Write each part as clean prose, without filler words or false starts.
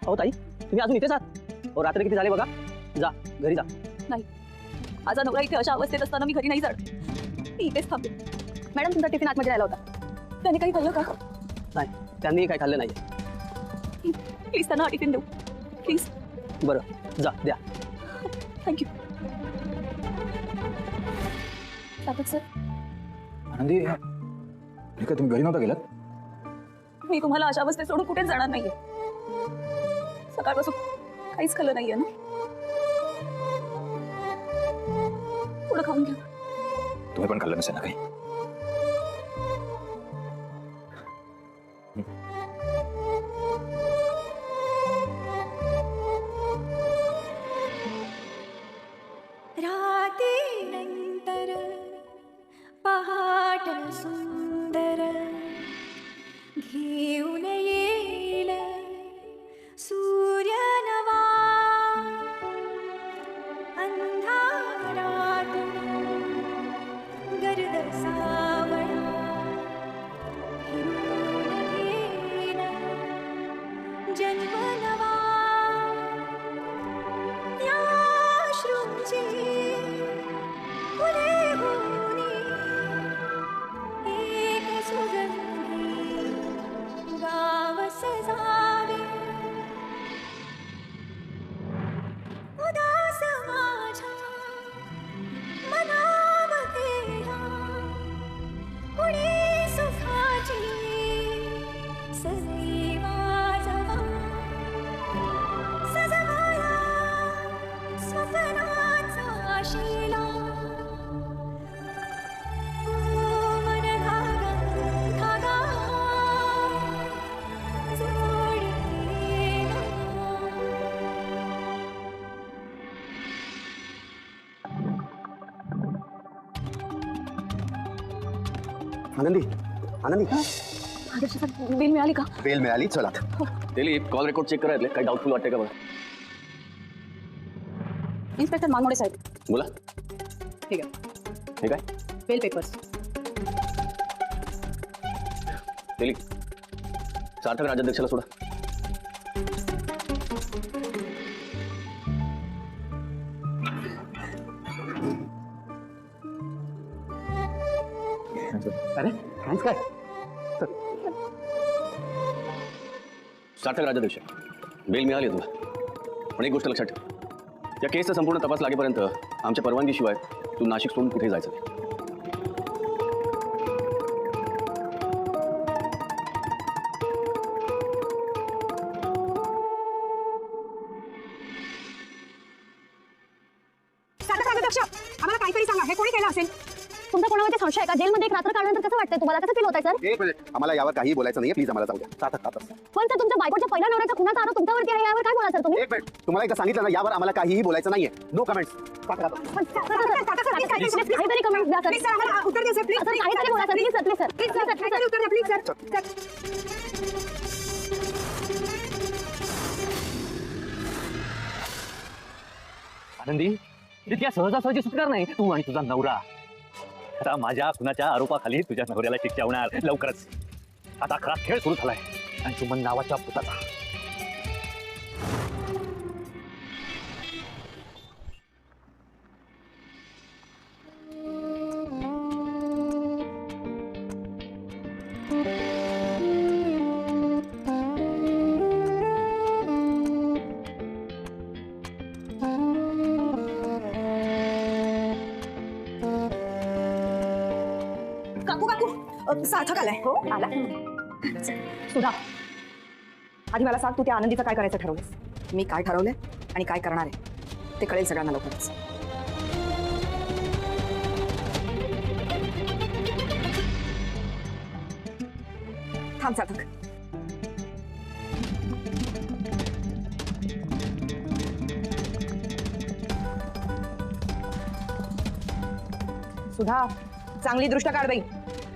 अहो ताई, तुम्ही अजून इथेच आहात? अहो रात्री किती झाले बघा, जा घरी जा. नाही, माझा नवरा इथे अशा अवस्थेत असताना मी घरी नाही जाणार. मी इथेच थांबते. मॅडम, तुमचा टिफिन आतमध्ये राहिला होता, त्याने काही खाल्लं का? नाही, त्यांनी काही खाल्लं नाही. प्लीज त्यांना टिफिन देऊ, प्लीज. बरं जा, द्या. थँक्यू. तापक सर. आनंदी, हे काय तुम्ही घरी नव्हता गेलात? मी तुम्हाला अशा अवस्थेत सोडून कुठेच जाणार नाहीये. सकाळपासून काहीच खाल्लं नाहीये ना. थोडं खाऊन घ्या. तुम्ही पण खाल्लं नसेल ना काही? रात्रीनंतर पहाट सुंदर घेऊन येईल सूर्य नवा. अंधारात गर्द सावळा हिरून घेईल जन्म नवा. या श्रुंची फुले होनी एक सुगंधी गाव सजावे. उदास माझ्या मनामध्ये कुणी सुखाची सजई वाजवा. सजवाया स्वप्नाचा शिला. मन धागा धागा जोडलेला. आनंदी, आनंदी, आदर्श सर, बिल मिळाली का? बेल मिळाली. चला दिलीप, कॉल रेकॉर्ड चेक करायला काही डाऊटफुल वाटते का बघा. इन्स्पेक्टर मानमोडे साहेब. बोला. ठीक आहे, ठीक आहे. Bail papers. दिलीप, सार्थक राज्याध्यक्षाला सोडा. अरे थँक्स काय? सार्थक राज्याध्यक्ष, बेल मिळाली तुला, पण एक गोष्ट लक्षात ठेव, या केसचा संपूर्ण तपास लागेपर्यंत आमच्या परवानगीशिवाय तू नाशिक सोडून कुठेही जायचं नाही. सार्थक राज्याध्यक्ष, आम्हाला काहीतरी सांगा, हे कोणी केलं असेल? तुमचा कोणावरती संशय आहे का? जेलमध्ये एक रात्र काढल्यानंतर कसं वाटतंय तुम्हाला? कसं फील होतंय सर? एक मिनिट, आम्हाला यावर काही बोलायचं नाहीये. प्लीज आम्हाला जाऊ द्या. सार्थक आता पण सर, तुमच्या बायकोच्या पहिल्या नवऱ्याचा खुनाचा आरोप तुमच्यावरती आहे, यावर काय बोला सर तुम्ही? एक मिनिट, तुम्हाला एकदा सांगितलं ना, यावर आम्हाला काहीही बोलायचं नाहीये. No comments. काहीतरी कमेंट द्या सर. उत्तर द्या सर, प्लीज. काहीतरी बोला sir, please sir, please sir, please sir, काहीतरी उत्तर द्या प्लीज सर. आनंदी, इतक्या सहजासहजी सुटणार नाही तू आणि तुझा नवरा. आता माझ्या खुनाच्या आरोपाखाली तुझ्या नवऱ्याला शिक्षा होणार लवकरच. आता खरा खेळ सुरू झालाय आणि सुमन नावाच्या पुताचा. काकू काकू, सार्थक आलाय. हो आला. सुधा, आधी मला सांग, तू त्या आनंदीचं काय करायचं ठरवलंस? मी काय ठरवलंय आणि काय करणार आहे ते कळेल सगळ्यांना लवकरच. थांब सार्थक. सुधा, चांगली दृष्ट काढ बाई.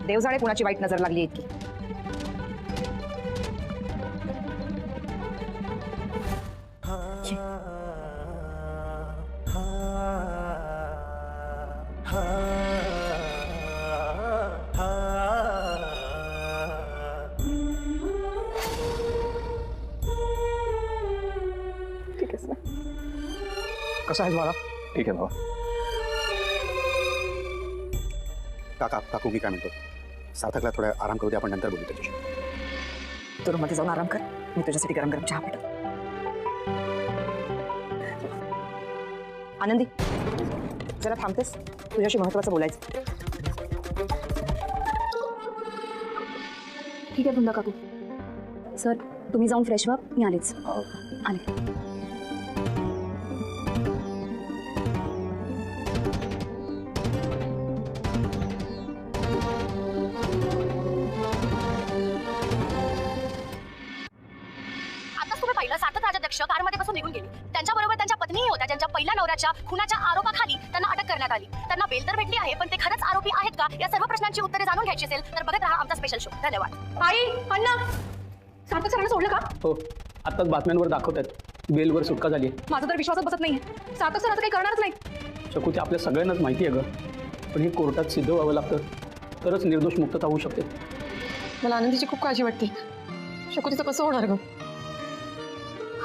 देव जाणे कुणाची वाईट नजर लागली इतकी. ठीक आहे. कसा आहेस बाळा? ठीक आहे भावा. काका काकू मी काय म्हणतो, सार्थकला थोडा आराम करू दे, आपण नंतर बोलू त्याच्याशी. तू मध्ये जाऊन आराम कर. मी तुझ्यासाठी गरम गरम चहा पाठवते. आनंदी, जरा थांबतेस? तुझ्याशी महत्वाचं बोलायचं. ठीक आहे वृंदा काकू. सर तुम्ही जाऊन फ्रेश व्हा, मी आलेच. आले. आताच तुम्ही पाहिलं सार्थक राजाध्यक्ष कारमध्ये बसून निघून गेली. त्यांच्याबरोबर त्यांच्या पत्नीही होत्या, ज्यांच्या पहिल्या नवऱ्याच्या खुनाच्या आरोपाखाली त्यांना अटक करण्यात आली. त्यांना बेल तर भेटली आहे, पण ते खरंच आरोपी आहेत का, या सर्व प्रश्नांची उत्तरे जाणून घ्यायची असेल तर बघत राहा आमचा स्पेशल शो. धन्यवाद. आई, अण्णा, सार्थक सरांना सोडलं का? हो, आत्ताच बातम्यांवर दाखवत आहेत बेलवर सुटका झाली. माझा तर विश्वासच बसत नाहीये. सार्थक सर आता काही करणारच नाही. शकू ते आपल्या सगळ्यांनाच माहिती आहे ग, पण हे कोर्टात सिद्ध व्हावं लागतं, तरच निर्दोष मुक्तता होऊ शकते. मला आनंदीची खूप काळजी वाटते. शकू तिचं कसं होणार ग?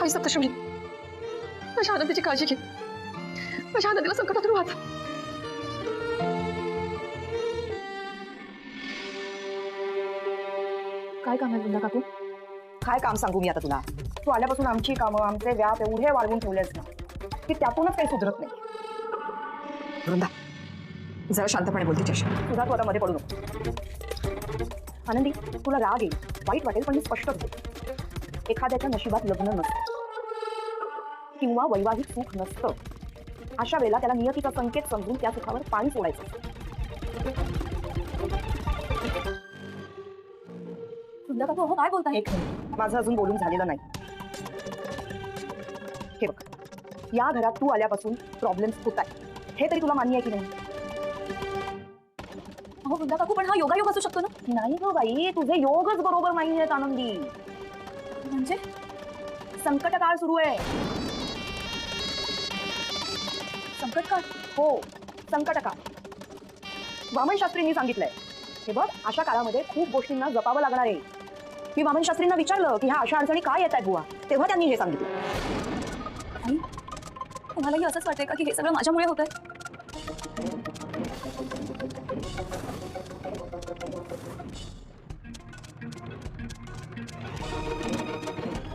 आई सप्तशृंगी, माझ्या आनंदीची काळजी घे. माझ्या आनंदीला संकटातून वाचा. काय काम आहे वृंदा काकू? काय काम सांगू मी आता तुला? तू आल्यापासून आमची कामं, आमचे व्याप एवढे वाढवून ठेवलेस ना की त्यातूनच काही सुधरत नाही. वृंदा, जरा शांतपणे बोल तिच्याशी. तुझा तू आता मध्ये पडू नको. आनंदी, तुला राग येईल, वाईट वाटेल, पण मी स्पष्टच बोल. एखाद्याच्या नशिबात लग्न नसतं किंवा वैवाहिक सुख नसतं. अशा वेळेला त्याला नियतीचा संकेत समजून त्या सुखावर पाणी सोडायचं. वृंदा काकू, हो काय बोलताय? एक मिनिट, माझं अजून बोलून झालेलं नाही. हे बघ, या घरात तू आल्यापासून प्रॉब्लेम्स होत आहेत, हे तरी तुला मान्य आहे की नाही? हो वृंदा काकू, पण हा योगायोग असू शकतो ना? नाही ग बाई, तुझे योगच बरोबर नाही आहेत आनंदी. म्हणजे संकट काळ सुरू आहे. संकट काळ? हो, संकट काळ. वामन शास्त्रींनी सांगितलंय. हे बघ, अशा काळामध्ये खूप गोष्टींना जपावं लागणार आहे. मी वामन शास्त्रींना विचारलं की ह्या अशा अडचणी काय येत आहेत बुवा, तेव्हा त्यांनी हे सांगितलं. आई, तुम्हालाही असंच वाटतंय का की हे सगळं माझ्यामुळे होत आहे?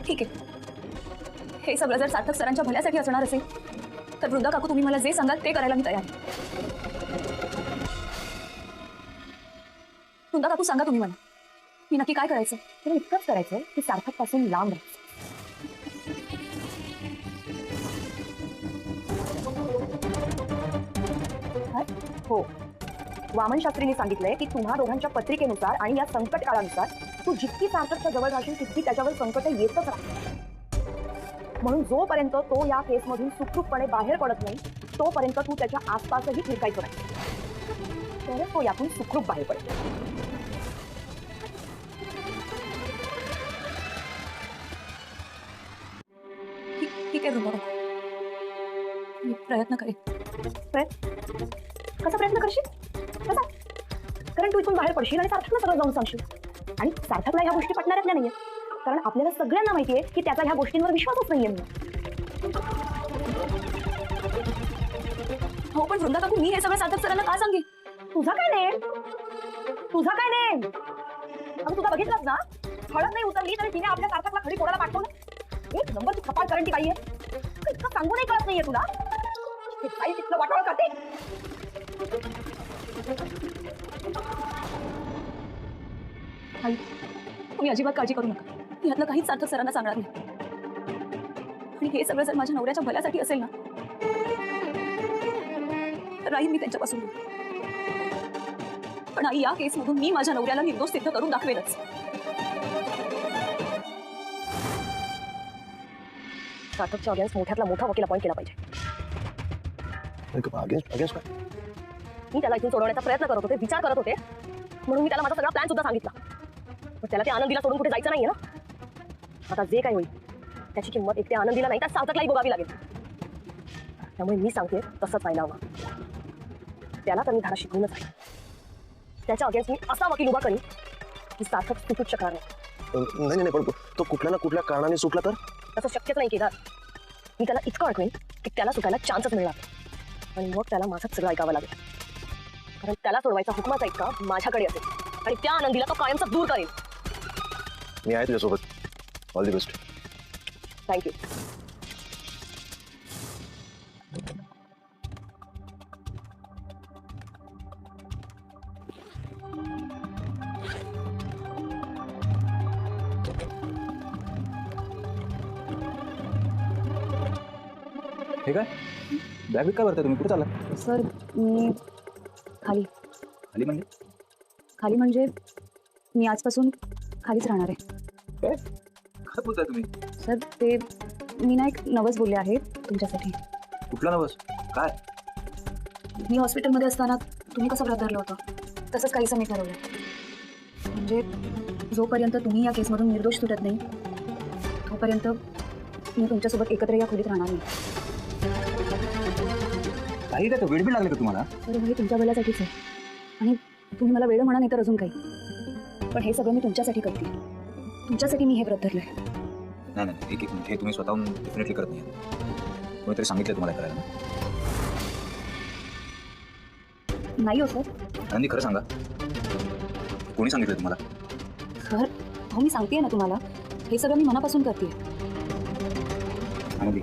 ठीक आहे, हे सगळं जर सार्थक सरांच्या भल्यासाठी असणार असेल तर वृंदा काकू, तुम्ही मला जे सांगाल ते करायला मी तयार आहे. वृंदा काकू, सांगा तुम्ही मला, मी नक्की काय करायचं? तुला इतकंच करायचं की सार्थक पासून लांब राहायचं. हो, वामन शास्त्रींनी सांगितलंय की तुम्हा दोघांच्या पत्रिकेनुसार आणि या संकट काळानुसार तू जितकी सार्थकच्या जवळ राहशील तितकी त्याच्यावर संकट येतच राहतील. म्हणून जोपर्यंत तो या केसमधून सुखरूपपणे बाहेर पडत नाही तोपर्यंत तू त्याच्या आसपासही फिरकायचं नाही, तर तो यातून सुखरूप बाहेर पडेल. ठीक आहे वृंदा काकू, मी प्रयत्न करेन. कसा प्रयत्न करशील? कसा? कारण तू इथून बाहेर पडशील आणि सार्थकला सगळं जाऊन सांगशील. आणि सार्थकला ह्या गोष्टी पटणाऱ्यातल्या नाहीये, कारण आपल्याला सगळ्यांना माहितीये की त्याचा ह्या गोष्टींवर विश्वासच नाहीये. हो, पण वृंदा काकू, मी हे सगळं सार्थक सरांना का सांगेन? तुझा काय नेम? तुझा काय नेम? अगं तुझा बघितलंस ना, हळद नाही उतरली तरी तिने आपल्या सार्थकला खडी फोडायला पाठवलं. एक नंबरची कपाळ करंटी काही आहे. इतकं सांगू नाही कळत नाहीये तुला? हे काही तिथलं वाटोळ करते. आई, तुम्ही अजिबात काळजी करू नका. मी यातलं काहीच सार्थक सरांना सांगणार नाही. आणि हे सगळं जर माझ्या नवऱ्याच्या भल्यासाठी असेल ना, तर राहील मी त्यांच्यापासून. पण आई, या केसमधून मी माझ्या नवऱ्याला निर्दोष सिद्ध करून दाखवेलच. सार्थकच्या अगेन्स्ट मोठ्यातला मोठा वकील अपॉइंट केला पाहिजे. अगेन्स्ट काय? मी त्याला इथून सोडवण्याचा प्रयत्न करत होते, विचार करत होते, म्हणून मी त्याला माझा सगळा प्लॅन सुद्धा सांगितला. पण त्याला ते आनंदीला सोडून कुठे जायचं नाहीये ना. आता जे काय होईल त्याची किंमत एकट्या आनंदीला नाही तर सार्थकलाही भोगावी लागेल. त्यामुळे मी सांगते तसंच व्हायला हवं. त्याला तर मी धाडा शिकवूनच आहे. त्याच्या अगेन्स्ट मी असा वकील उभा करीन की सार्थक सुटूच शकणार नाही. नाही पण तो कुठल्या ना कुठल्या कारणाने सुटला तर? तसं शक्यच नाही केदार. मी त्याला इतकं अडकवेन की त्याला सुटायला चान्सच मिळणार आणि मग त्याला माझंच सगळं ऐकावं लागेल. कारण त्याला सोडवायचा हुकमाचा इतका माझ्याकडे असेल आणि त्या आनंदीला तो कायमचा दूर करेल. मी आहे तुझ्यासोबत. All the best. थँक्यू. हे काय बॅग काय भरताय तुम्ही? कुठे चालला? सर मी खाली खाली म्हणजे मी आजपासून खालीच राहणार आहे. काय काय बोलताय तुम्ही? सर ते मी ना एक नवस बोलले आहे तुमच्यासाठी. कुठला नवस? काय? मी हॉस्पिटलमध्ये असताना तुम्ही कसं व्रत धरलं होतं तसंच काहीसं मी ठरवलं. म्हणजे जोपर्यंत तुम्ही या केसमधून निर्दोष सुटत नाही तोपर्यंत मी तुमच्यासोबत एकत्र या खोलीत राहणार नाही. काही काय वेळ लागले का तुम्हाला? तर हे तुमच्या भल्यासाठीच आहे आणि तुम्ही मला वेळ म्हणा नाही तर अजून काही, पण हे सगळं मी तुमच्यासाठी करते. तुमच्यासाठी मी हे व्रत धरलंय. नाही एक मिनिट. हे तुम्ही स्वतःहून डेफिनेटली करत नाही. कोणीतरी सांगितलं तुम्हाला करायला? नाही हो सर. आनंदी खरं सांगा, कोणी सांगितलं तुम्हाला? सर हो मी सांगते ना तुम्हाला, हे सगळं मी मनापासून करते. आनंदी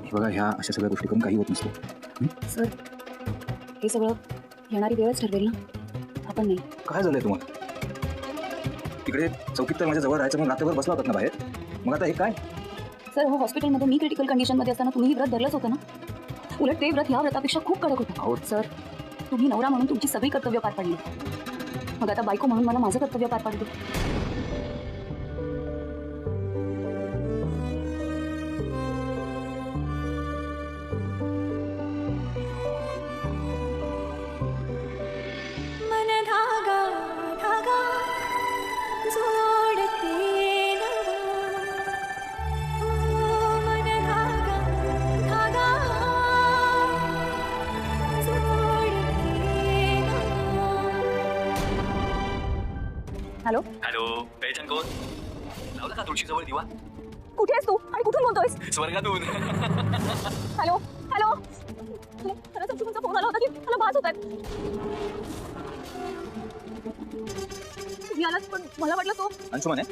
हे बघा, ह्या अशा सगळ्या गोष्टी करून काही होत नसतं. सर हे सगळं येणारी वेळच ठरवेल ना, आपण नाही. काय झालंय तुम्हाला? तिकडे चौकीत तर माझ्या जवळ राहायचं म्हणून रात्रभर बसला होतात ना बाहेर. मग आता हे काय? सर हो हॉस्पिटलमध्ये मी क्रिटिकल कंडिशनमध्ये असताना तुम्ही व्रत धरलंच होतं ना. उलट ते व्रत ह्या व्रतापेक्षा खूप कडक होतं. हो सर तुम्ही नवरा म्हणून तुमची सगळी कर्तव्य पार पाडली, मग आता बायको म्हणून मला माझं कर्तव्य पार पाडते. हॅलो हॅलो, पेशंट कोण? लावला का तुळशीजवळ दिवा? कुठे आहेस तू आणि कुठून बोलतोयस? स्वर्गातून. Hello hello. खरंच तुमचा फोन आला होता की मला भास होत आहे. तुम्ही आलात पण मला वाटलं तो अंशुमन आहे?